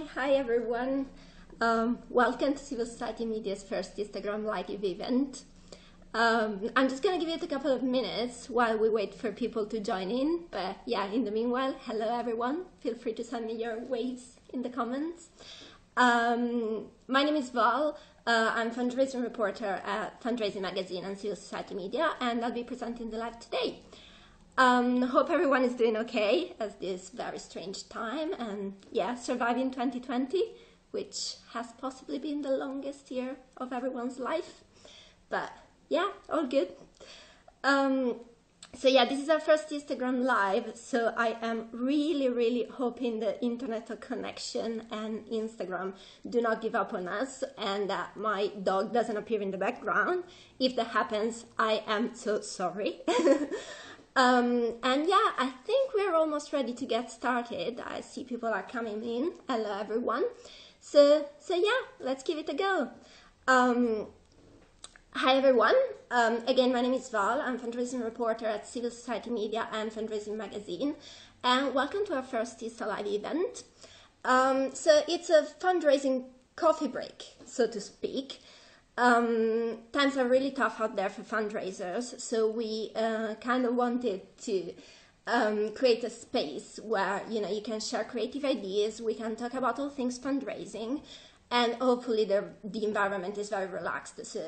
Hi everyone. Welcome to Civil Society Media's first Instagram Live event. I'm just going to give it a couple of minutes while we wait for people to join in. But yeah, in the meanwhile, hello everyone. Feel free to send me your waves in the comments. My name is Val. I'm fundraising reporter at Fundraising Magazine and Civil Society Media, and I'll be presenting the live today. Hope everyone is doing okay at this very strange time, and yeah, surviving 2020, which has possibly been the longest year of everyone's life. But yeah, all good. So yeah, this is our first Instagram live, so I am really hoping the internet connection and Instagram do not give up on us and that my dog doesn't appear in the background. If that happens, I am so sorry. And yeah, I think we're almost ready to get started. I see people are coming in. Hello everyone. So yeah, let's give it a go. Hi everyone. Again, my name is Val. I'm fundraising reporter at Civil Society Media and Fundraising Magazine. And welcome to our first Insta Live event. So it's a fundraising coffee break, so to speak. Times are really tough out there for fundraisers, so we kind of wanted to create a space where you can share creative ideas, we can talk about all things fundraising, and hopefully the environment is very relaxed. So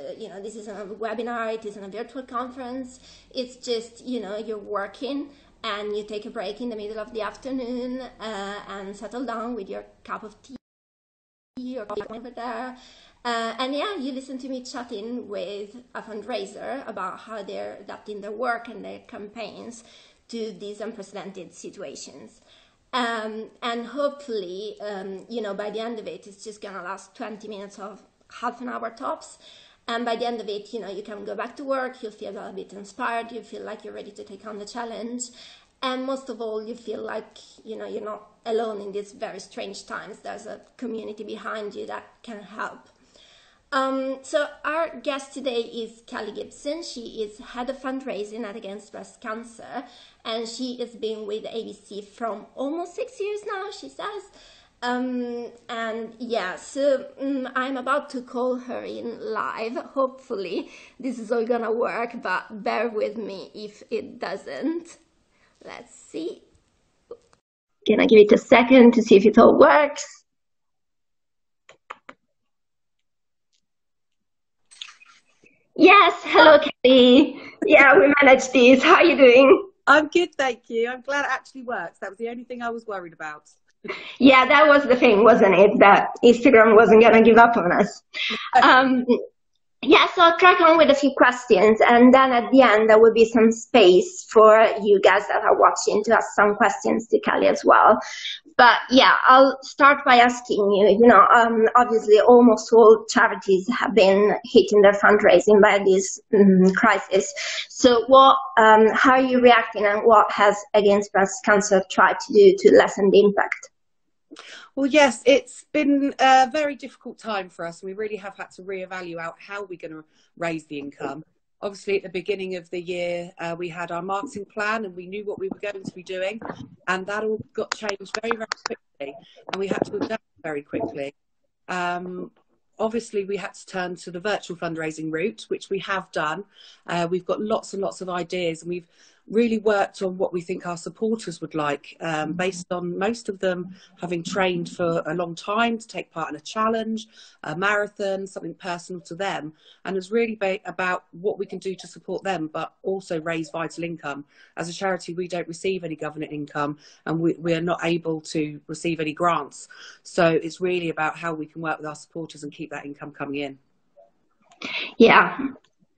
this isn't a webinar, it isn't a virtual conference, it's just you're working and you take a break in the middle of the afternoon and settle down with your cup of tea or coffee over there. And yeah, you listen to me chatting with a fundraiser about how they're adapting their work and their campaigns to these unprecedented situations. And hopefully, by the end of it, it's just gonna last 20 minutes of half an hour tops. And by the end of it, you can go back to work, you'll feel a bit inspired, you feel like you're ready to take on the challenge. And most of all, you feel like, you're not alone in these very strange times. There's a community behind you that can help. So our guest today is Kelly Gibson. She is head of fundraising at Against Breast Cancer, and she has been with ABC from almost 6 years now, she says. And yeah, so I'm about to call her in live. Hopefully this is all gonna work, but bear with me if it doesn't. Let's see. Gonna give it a second to see if it all works. Yes, hello Kelly. Yeah, we managed this. How are you doing? I'm good, thank you. I'm glad it actually works. That was the only thing I was worried about. Yeah, that was the thing, wasn't it? That Instagram wasn't gonna give up on us. Yeah, so I'll crack on with a few questions, and then at the end there will be some space for you guys that are watching to ask some questions to Kelly as well. But yeah, I'll start by asking you, obviously almost all charities have been hit in their fundraising by this crisis. So how are you reacting, and what has Against Breast Cancer tried to do to lessen the impact? Well, yes, it's been a very difficult time for us. We really have had to reevaluate how we're going to raise the income. Obviously, at the beginning of the year, we had our marketing plan and we knew what we were going to be doing. And that all got changed very quickly. And we had to adapt very quickly. Obviously, we had to turn to the virtual fundraising route, which we have done. We've got lots and lots of ideas, and we've really worked on what we think our supporters would like, based on most of them having trained for a long time to take part in a challenge, a marathon, something personal to them. And it's really about what we can do to support them, but also raise vital income. As a charity, we don't receive any government income, and we are not able to receive any grants. So it's really about how we can work with our supporters and keep that income coming in. Yeah.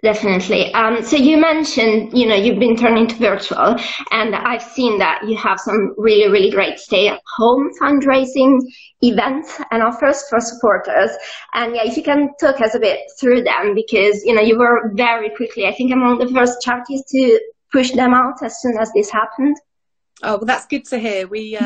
Definitely. So you mentioned, you've been turning to virtual, and I've seen that you have some really great stay-at-home fundraising events and offers for supporters. And yeah, if you can talk us a bit through them, because, you were very quickly, I think, among the first charities to push them out as soon as this happened. Oh, well, that's good to hear. We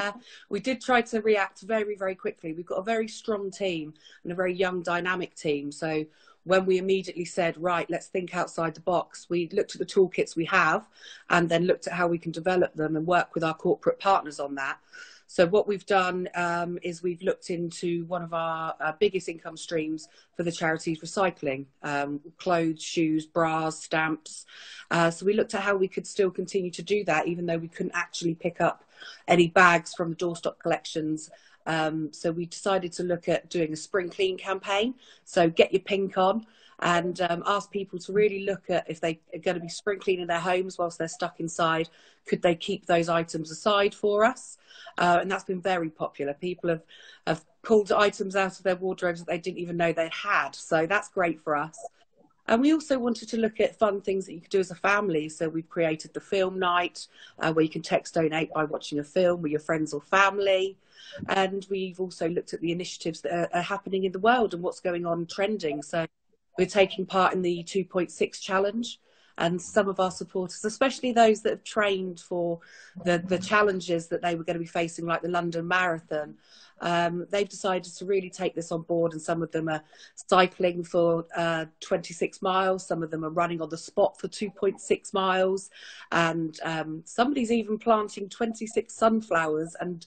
did try to react very quickly. We've got a very strong team and a very young, dynamic team. So when we immediately said, right, let's think outside the box, we looked at the toolkits we have and then looked at how we can develop them and work with our corporate partners on that. So what we've done is we've looked into one of our biggest income streams for the charities, recycling, clothes, shoes, bras, stamps. So we looked at how we could still continue to do that, even though we couldn't actually pick up any bags from the doorstop collections. So we decided to look at doing a spring clean campaign. So get your pink on, and ask people to really look at if they are going to be spring cleaning their homes whilst they're stuck inside. Could they keep those items aside for us? And that's been very popular. People have pulled items out of their wardrobes that they didn't even know they had. So that's great for us. And we also wanted to look at fun things that you could do as a family. So we've created the film night, where you can text donate by watching a film with your friends or family. And we've also looked at the initiatives that are happening in the world and what's going on trending. So we're taking part in the 2.6 challenge, and some of our supporters, especially those that have trained for the challenges that they were going to be facing, like the London Marathon, they've decided to really take this on board, and some of them are cycling for 26 miles, some of them are running on the spot for 2.6 miles, and somebody's even planting 26 sunflowers and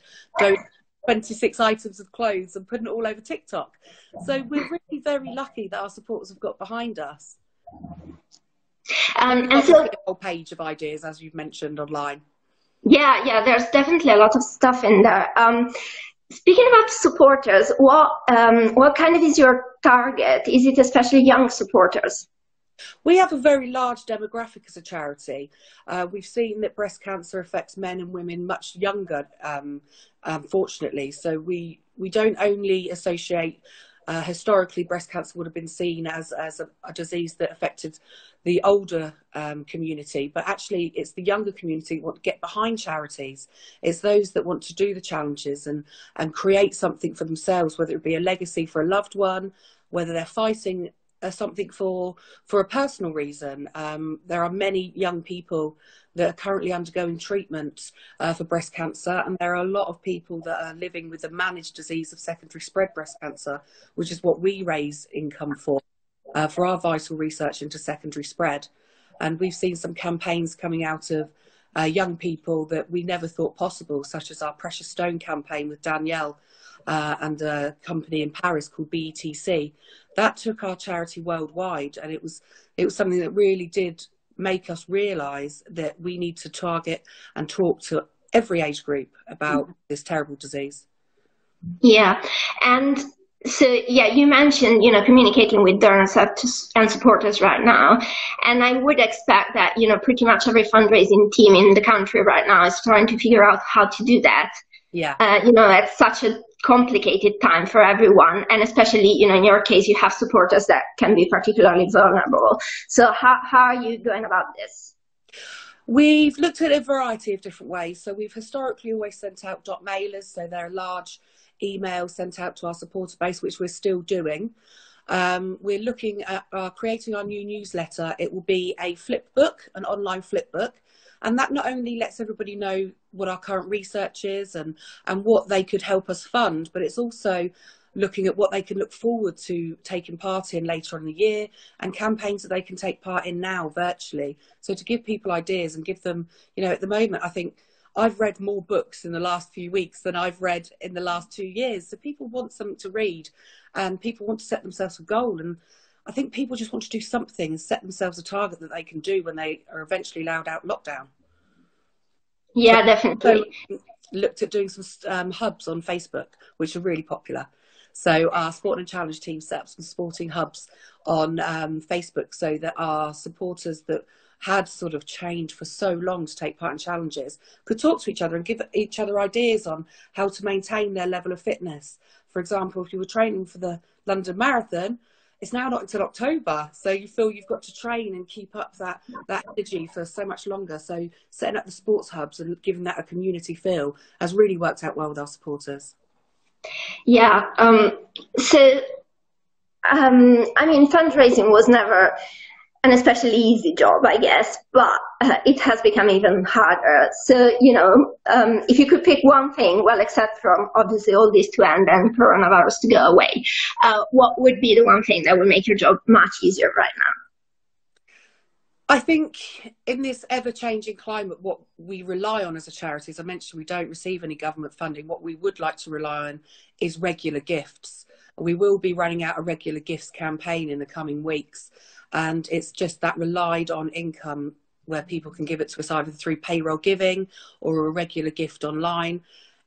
26 items of clothes and putting it all over TikTok. So we're really very lucky that our supporters have got behind us. And so a whole page of ideas, as you've mentioned, online. Yeah, there's definitely a lot of stuff in there. Speaking about supporters, what kind of is your target? Is it especially young supporters? We have a very large demographic as a charity. We've seen that breast cancer affects men and women much younger, unfortunately. So we don't only associate, historically breast cancer would have been seen as a disease that affected the older community, but actually it's the younger community that want to get behind charities. It's those that want to do the challenges and create something for themselves, whether it be a legacy for a loved one, whether they're fighting something for a personal reason. There are many young people that are currently undergoing treatment for breast cancer, and there are a lot of people that are living with the managed disease of secondary spread breast cancer, which is what we raise income for our vital research into secondary spread. And we've seen some campaigns coming out of young people that we never thought possible, such as our Precious Stone campaign with Danielle and a company in Paris called BETC. That took our charity worldwide, and it was something that really did make us realise that we need to target and talk to every age group about this terrible disease. Yeah, and so you mentioned communicating with donors and supporters right now, and I would expect that pretty much every fundraising team in the country right now is trying to figure out how to do that. Yeah. At such a complicated time for everyone, and especially in your case you have supporters that can be particularly vulnerable. So how are you going about this? We've looked at a variety of different ways. So we've historically always sent out dot mailers, so they're a large email sent out to our supporter base, which we're still doing. We're looking at creating our new newsletter. It will be a flip book, an online flip book. And that not only lets everybody know what our current research is and what they could help us fund, but it's also looking at what they can look forward to taking part in later on in the year, and campaigns that they can take part in now virtually. So to give people ideas and give them, at the moment, I think I've read more books in the last few weeks than I've read in the last 2 years. So people want something to read, and people want to set themselves a goal. And I think people just want to do something and set themselves a target that they can do when they are eventually allowed out lockdown. Yeah, definitely. So looked at doing some hubs on Facebook, which are really popular. So our Sport and Challenge team set up some sporting hubs on Facebook, so that our supporters that had sort of trained for so long to take part in challenges could talk to each other and give each other ideas on how to maintain their level of fitness. For example, if you were training for the London Marathon, it's now not until October, so you feel you've got to train and keep up that energy for so much longer. So setting up the sports hubs and giving that a community feel has really worked out well with our supporters. Yeah. Fundraising was never an especially easy job, I guess, but it has become even harder. So, if you could pick one thing, well, except from obviously all this to end and coronavirus to go away, what would be the one thing that would make your job much easier right now? I think in this ever-changing climate, what we rely on as a charity, as I mentioned, we don't receive any government funding. What we would like to rely on is regular gifts. We will be running out a regular gifts campaign in the coming weeks, and it's just that relied on income where people can give it to us either through payroll giving or a regular gift online.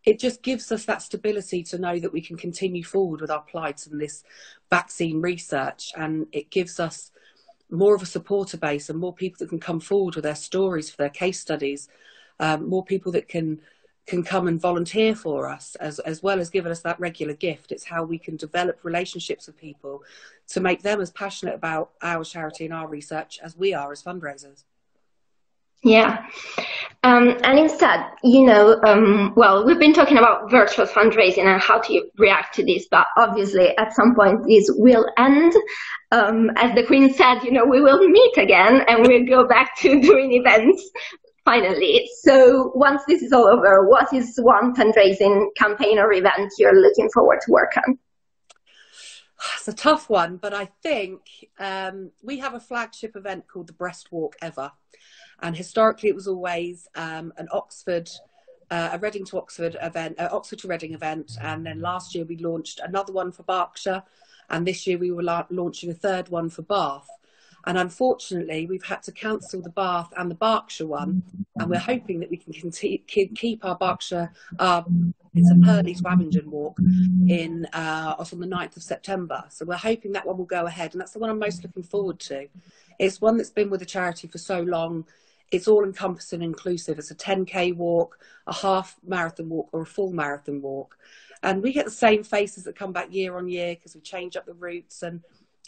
It just gives us that stability to know that we can continue forward with our plight and this vaccine research, and it gives us more of a supporter base and more people that can come forward with their stories for their case studies, more people that can come and volunteer for us, as well as giving us that regular gift. It's how we can develop relationships with people to make them as passionate about our charity and our research as we are as fundraisers. Yeah. And instead, well, we've been talking about virtual fundraising and how to react to this, but obviously at some point this will end. As the Queen said, we will meet again and we'll go back to doing events finally. So once this is all over, what is one fundraising campaign or event you're looking forward to work on? It's a tough one, but I think we have a flagship event called the Breast Walk Ever. And historically, it was always a Reading to Oxford event, Oxford to Reading event. And then last year we launched another one for Berkshire. And this year we were launching a third one for Bath. And unfortunately, we've had to cancel the Bath and the Berkshire one. And we're hoping that we can keep our Berkshire, it's a Purley to Abingdon walk on the 9th of September. So we're hoping that one will go ahead. And that's the one I'm most looking forward to. It's one that's been with the charity for so long. It's all encompassing and inclusive. It's a 10K walk, a half marathon walk, or a full marathon walk. And we get the same faces that come back year on year because we change up the routes. And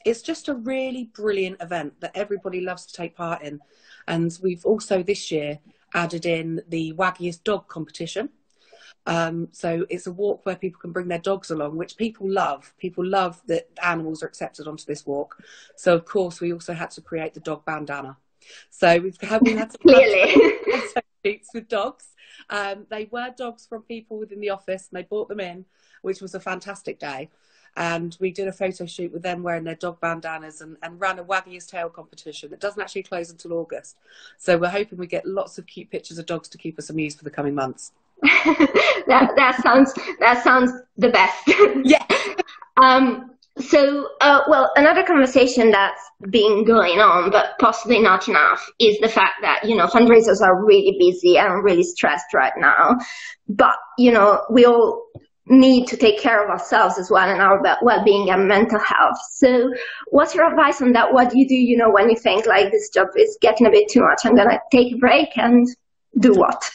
it's just a really brilliant event that everybody loves to take part in. And we've also this year added in the waggiest dog competition. So it's a walk where people can bring their dogs along, which people love. People love that animals are accepted onto this walk. So of course we also had to create the dog bandana. So we had some photo shoots with dogs. They were dogs from people within the office, and they brought them in, which was a fantastic day. And we did a photo shoot with them wearing their dog bandanas and ran a waggiest tail competition that doesn't actually close until August. So we're hoping we get lots of cute pictures of dogs to keep us amused for the coming months. that sounds the best. Yeah. Well, another conversation that's been going on, but possibly not enough, is the fact that, fundraisers are really busy and really stressed right now. But, we all need to take care of ourselves as well and our well-being and mental health. So what's your advice on that? What do you do, when you think like this job is getting a bit too much, I'm going to take a break and do what?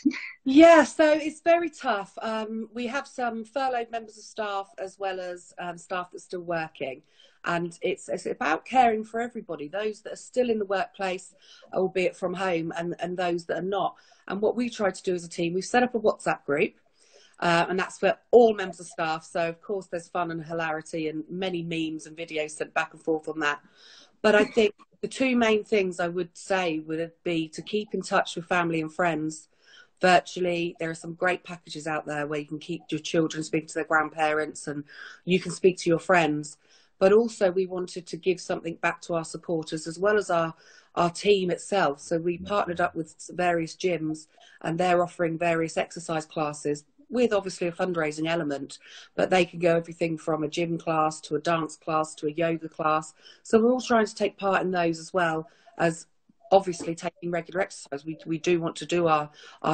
Yeah, so it's very tough. We have some furloughed members of staff as well as staff that's still working. And it's about caring for everybody, those that are still in the workplace, albeit from home, and those that are not. And what we try to do as a team, we've set up a WhatsApp group, and that's for all members of staff. So, of course, there's fun and hilarity and many memes and videos sent back and forth on that. But I think the two main things I would say would be to keep in touch with family and friends virtually. There are some great packages out there where you can keep your children speaking to their grandparents and you can speak to your friends. But also we wanted to give something back to our supporters as well as our team itself. So we partnered up with various gyms and they're offering various exercise classes with obviously a fundraising element, but they can go everything from a gym class to a dance class to a yoga class. So we're all trying to take part in those as well as obviously taking regular exercise. We do want to do our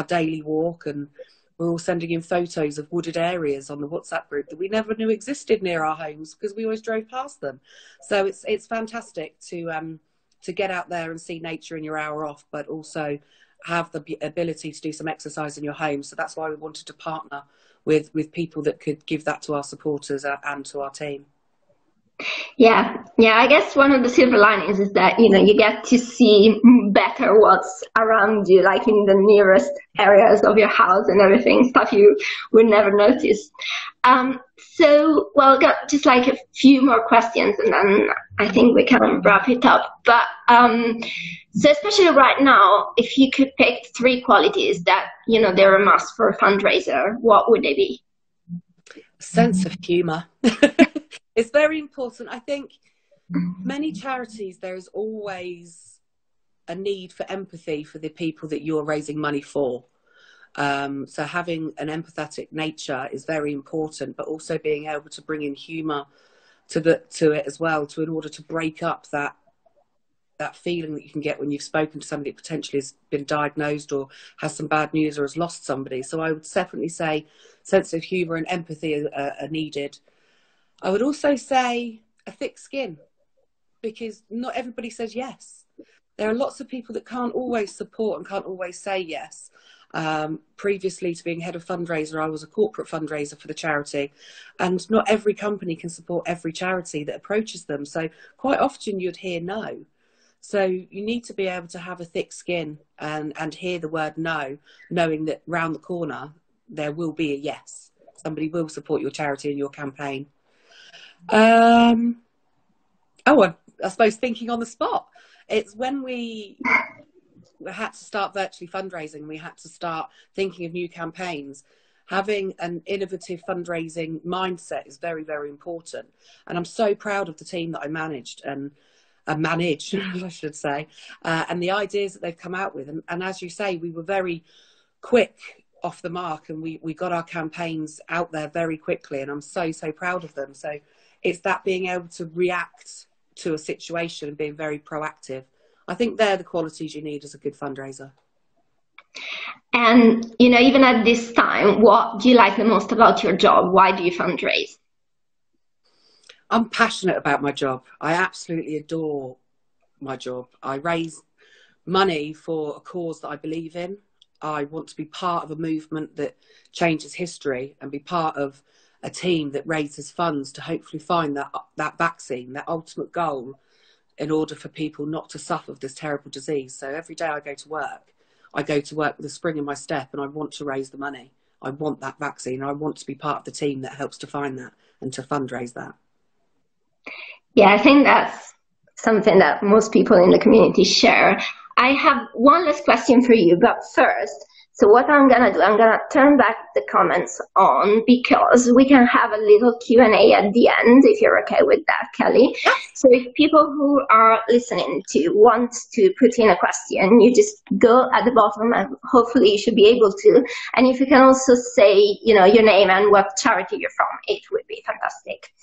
daily walk, and we're all sending in photos of wooded areas on the WhatsApp group that we never knew existed near our homes because we always drove past them. So it's fantastic to get out there and see nature in your hour off, but also have the ability to do some exercise in your home. So that's why we wanted to partner with people that could give that to our supporters and to our team. Yeah, I guess one of the silver linings is that, you get to see better what's around you, like in the nearest areas of your house and everything, stuff you would never notice. So, well, got just like a few more questions and then I think we can wrap it up. But, so especially right now, if you could pick 3 qualities that, they're a must for a fundraiser, what would they be? Sense of humour. It's very important. I think many charities, there is always a need for empathy for the people that you're raising money for. So having an empathetic nature is very important, but also being able to bring in humour to it as well, in order to break up that feeling that you can get when you've spoken to somebody that potentially has been diagnosed or has some bad news or has lost somebody. So I would definitely say sense of humour and empathy are needed. I would also say a thick skin, because not everybody says yes. There are lots of people that can't always support and can't always say yes. Previously to being head of fundraiser, I was a corporate fundraiser for the charity, and not every company can support every charity that approaches them. So quite often you'd hear no. So you need to be able to have a thick skin and hear the word no, knowing that round the corner there will be a yes. Somebody will support your charity and your campaign. I suppose thinking on the spot. It's when we had to start virtually fundraising, we had to start thinking of new campaigns. Having an innovative fundraising mindset is very, very important. And I'm so proud of the team that I managed and manage, I should say, and the ideas that they've come out with. And as you say, we were very quick off the mark, and we got our campaigns out there very quickly, and I'm so proud of them. So it's that being able to react to a situation and being very proactive. I think they're the qualities you need as a good fundraiser. And, you know, even at this time, what do you like the most about your job? Why do you fundraise? I'm passionate about my job. I absolutely adore my job. I raise money for a cause that I believe in. I want to be part of a movement that changes history and be part of a team that raises funds to hopefully find that vaccine, that ultimate goal, in order for people not to suffer of this terrible disease. So every day I go to work with a spring in my step, and I want to raise the money. I want that vaccine. I want to be part of the team that helps to find that and to fundraise that. Yeah, I think that's something that most people in the community share. I have one last question for you, but first, so what I'm going to do, I'm going to turn back the comments on, because we can have a little Q&A at the end, if you're okay with that, Kelly. So if people who are listening to want to put in a question, you just go at the bottom, and hopefully you should be able to. And if you can also say, you know, your name and what charity you're from, it would be fantastic.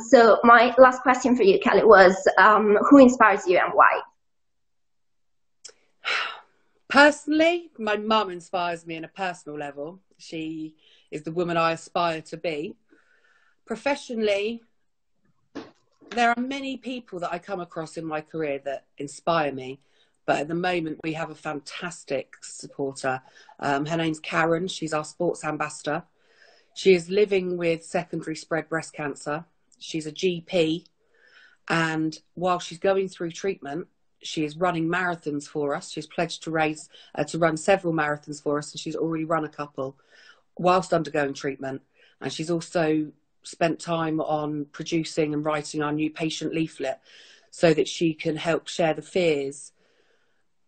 So my last question for you, Kelly, was who inspires you and why? Personally, my mum inspires me on a personal level. She is the woman I aspire to be. Professionally, there are many people that I come across in my career that inspire me. But at the moment, we have a fantastic supporter. Her name's Karen. She's our sports ambassador. She is living with secondary spread breast cancer. She's a GP. And while she's going through treatment, she is running marathons for us. She's pledged to run several marathons for us, and she's already run a couple whilst undergoing treatment. And she's also spent time on producing and writing our new patient leaflet so that she can help share the fears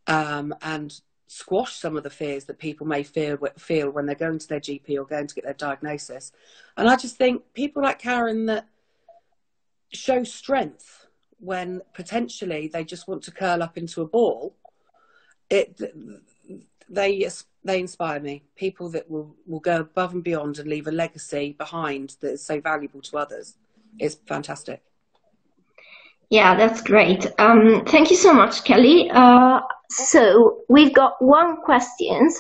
and squash some of the fears that people may feel when they're going to their GP or going to get their diagnosis. And I just think people like Karen that show strength when potentially they just want to curl up into a ball, they inspire me. People that will go above and beyond and leave a legacy behind that is so valuable to others. It's fantastic. Yeah, that's great. Thank you so much, Kelly. So we've got one question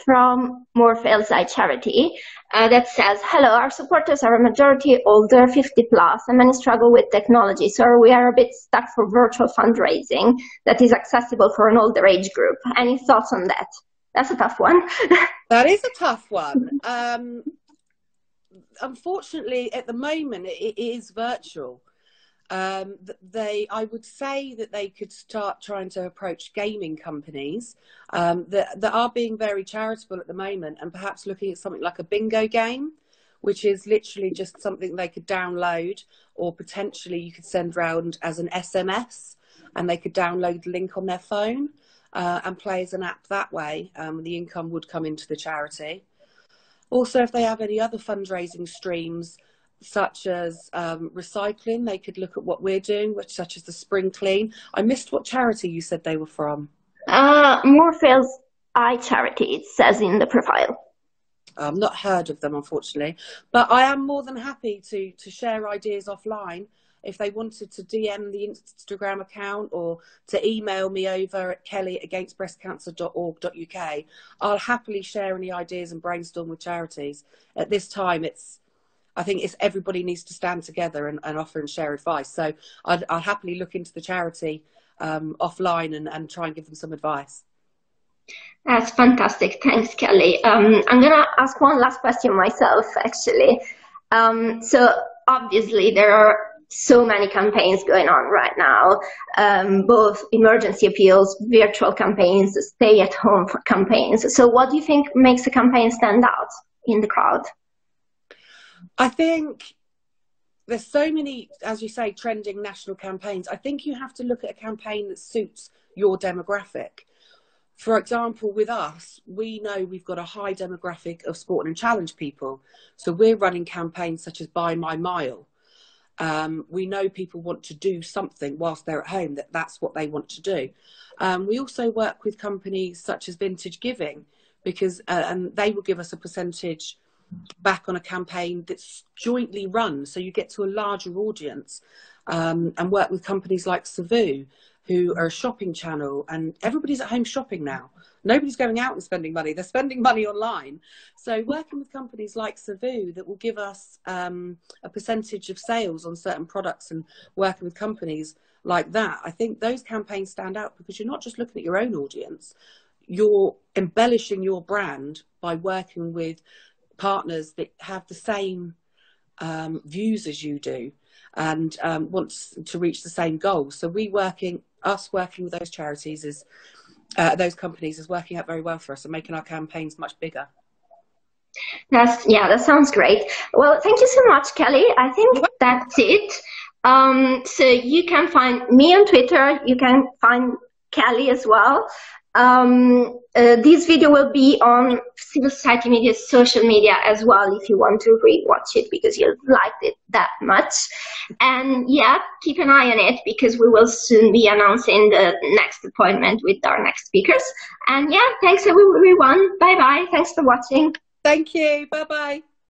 from Morphe Charity that says, hello, our supporters are a majority older, 50 plus, and many struggle with technology. So we are a bit stuck for virtual fundraising that is accessible for an older age group. Any thoughts on that? That's a tough one. That is a tough one. Unfortunately, at the moment, it is virtual. I would say that they could start trying to approach gaming companies that are being very charitable at the moment, and perhaps looking at something like a bingo game, which is literally just something they could download, or potentially you could send round as an SMS, and they could download the link on their phone and play as an app that way. The income would come into the charity. Also, if they have any other fundraising streams, such as recycling. They could look at what we're doing, such as the Spring Clean. I missed what charity you said they were from. Morpheus Eye Charity, it says in the profile. Not heard of them, unfortunately, but I am more than happy to share ideas offline. If they wanted to DM the Instagram account or to email me over at kelly.againstbreastcancer.org.uk, I'll happily share any ideas and brainstorm with charities. At this time, I think everybody needs to stand together and offer and share advice. So I'll happily look into the charity offline and try and give them some advice. That's fantastic. Thanks, Kelly. I'm going to ask one last question myself, actually. So obviously there are so many campaigns going on right now, both emergency appeals, virtual campaigns, stay-at-home campaigns. So what do you think makes a campaign stand out in the crowd? I think there's so many, as you say, trending national campaigns. I think you have to look at a campaign that suits your demographic. For example, with us, we know we've got a high demographic of sport and challenge people. So we're running campaigns such as Buy My Mile. We know people want to do something whilst they're at home, that's what they want to do. We also work with companies such as Vintage Giving, because and they will give us a percentage back on a campaign that's jointly run, so you get to a larger audience, and work with companies like Savu, who are a shopping channel, and everybody's at home shopping now. Nobody's going out and spending money, they're spending money online. So working with companies like Savu that will give us a percentage of sales on certain products, and working with companies like that, I think those campaigns stand out because you're not just looking at your own audience, you're embellishing your brand by working with partners that have the same views as you do and want to reach the same goals. So us working with those charities those companies is working out very well for us and making our campaigns much bigger. That sounds great. Well, thank you so much, Kelly. I think that's it. So you can find me on Twitter. You can find Kelly as well. This video will be on Civil Society Media's social media as well if you want to rewatch it because you liked it that much. And yeah, keep an eye on it because we will soon be announcing the next appointment with our next speakers. And yeah, thanks everyone. Bye bye. Thanks for watching. Thank you. Bye bye.